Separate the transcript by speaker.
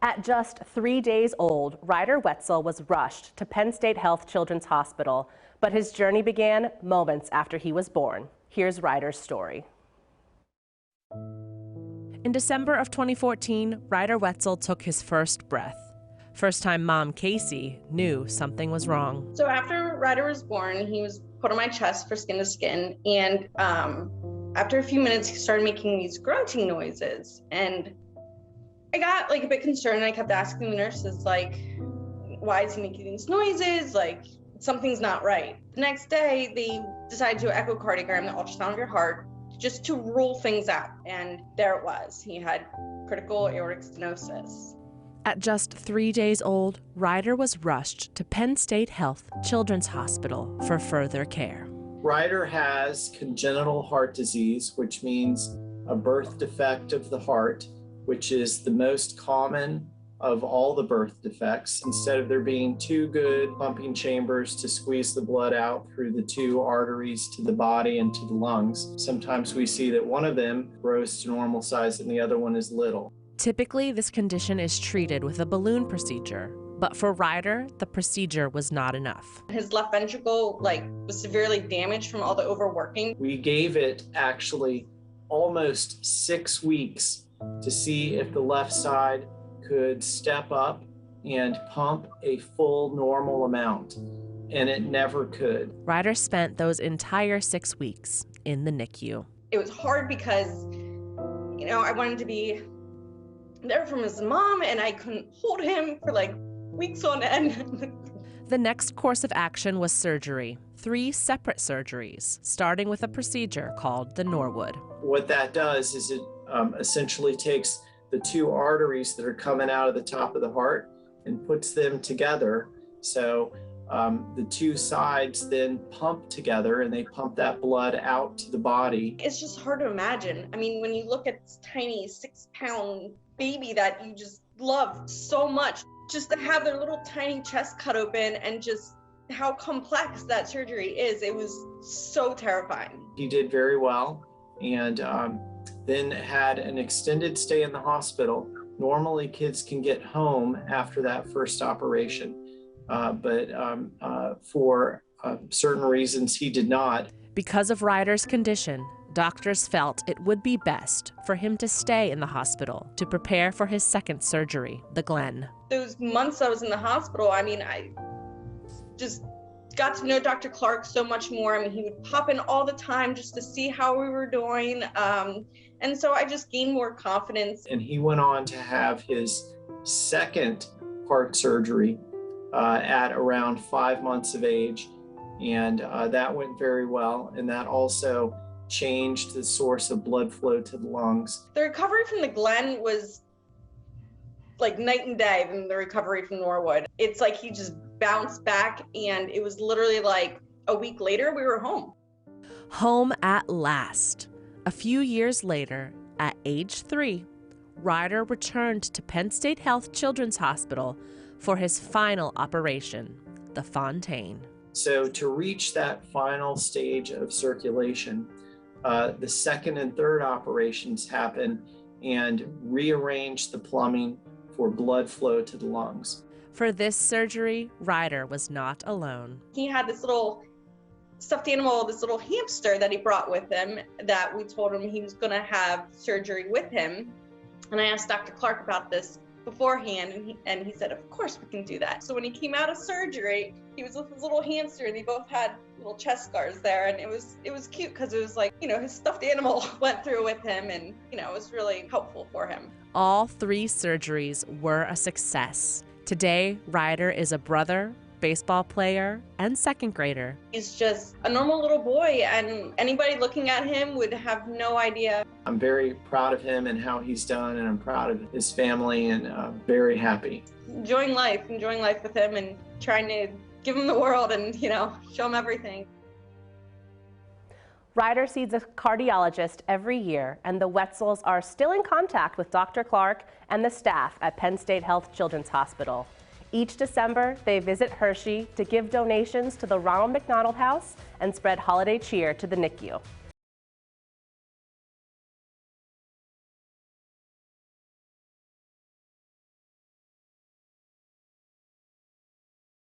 Speaker 1: At just 3 days old, Ryder Wetzel was rushed to Penn State Health Children's Hospital, but his journey began moments after he was born. Here's Ryder's story. In December of 2014, Ryder Wetzel took his first breath. First-time mom Casey knew something was wrong.
Speaker 2: So after Ryder was born, he was put on my chest for skin to skin, and after a few minutes, he started making these grunting noises, and I got a bit concerned. I kept asking the nurses, why is he making these noises? Something's not right. The next day, they decided to do an echocardiogram, the ultrasound of your heart, just to rule things out. And there it was. He had critical aortic stenosis.
Speaker 1: At just 3 days old, Ryder was rushed to Penn State Health Children's Hospital for further care.
Speaker 3: Ryder has congenital heart disease, which means a birth defect of the heart, which is the most common of all the birth defects. Instead of there being two good pumping chambers to squeeze the blood out through the two arteries to the body and to the lungs, sometimes we see that one of them grows to normal size and the other one is little.
Speaker 1: Typically, this condition is treated with a balloon procedure, but for Ryder, the procedure was not enough.
Speaker 2: His left ventricle was severely damaged from all the overworking.
Speaker 3: We gave it actually almost 6 weeks to see if the left side could step up and pump a full normal amount, and it never could.
Speaker 1: Ryder spent those entire 6 weeks in the NICU.
Speaker 2: It was hard because, I wanted to be there from his mom, and I couldn't hold him for weeks on end.
Speaker 1: The next course of action was surgery, 3 separate surgeries, starting with a procedure called the Norwood.
Speaker 3: What that does is it essentially takes the two arteries that are coming out of the top of the heart and puts them together. So the two sides then pump together and they pump that blood out to the body.
Speaker 2: It's just hard to imagine. I mean, when you look at this tiny 6-pound baby that you just love so much, just to have their little tiny chest cut open and just how complex that surgery is, it was so terrifying.
Speaker 3: He did very well, and then had an extended stay in the hospital. Normally kids can get home after that first operation, but for certain reasons he did not.
Speaker 1: Because of Ryder's condition, doctors felt it would be best for him to stay in the hospital to prepare for his second surgery, the Glenn.
Speaker 2: Those months I was in the hospital, I just got to know Dr. Clark so much more. He would pop in all the time just to see how we were doing. And so I just gained more confidence.
Speaker 3: And he went on to have his second heart surgery at around 5 months of age. And that went very well. And that also changed the source of blood flow to the lungs.
Speaker 2: The recovery from the Glenn was night and day than the recovery from Norwood. It's he just bounced back, and it was literally a week later we were home.
Speaker 1: Home at last. A few years later, at age 3, Ryder returned to Penn State Health Children's Hospital for his final operation, the Fontaine.
Speaker 3: So to reach that final stage of circulation, the second and third operations happen and rearrange the plumbing for blood flow to the lungs.
Speaker 1: For this surgery, Ryder was not alone.
Speaker 2: He had this little stuffed animal, this little hamster that he brought with him that we told him he was going to have surgery with him. And I asked Dr. Clark about this beforehand, and he said, of course we can do that. So when he came out of surgery, he was with his little hamster, and they both had little chest scars there, and it was cute because it was his stuffed animal went through with him, and it was really helpful for him.
Speaker 1: All 3 surgeries were a success. Today, Ryder is a brother, baseball player, and second grader.
Speaker 2: He's just a normal little boy, and anybody looking at him would have no idea.
Speaker 3: I'm very proud of him and how he's done, and I'm proud of his family, and very happy.
Speaker 2: Enjoying life with him, and trying to give him the world and, show him everything.
Speaker 1: Ryder sees a cardiologist every year, and the Wetzels are still in contact with Dr. Clark and the staff at Penn State Health Children's Hospital. Each December, they visit Hershey to give donations to the Ronald McDonald House and spread holiday cheer to the NICU.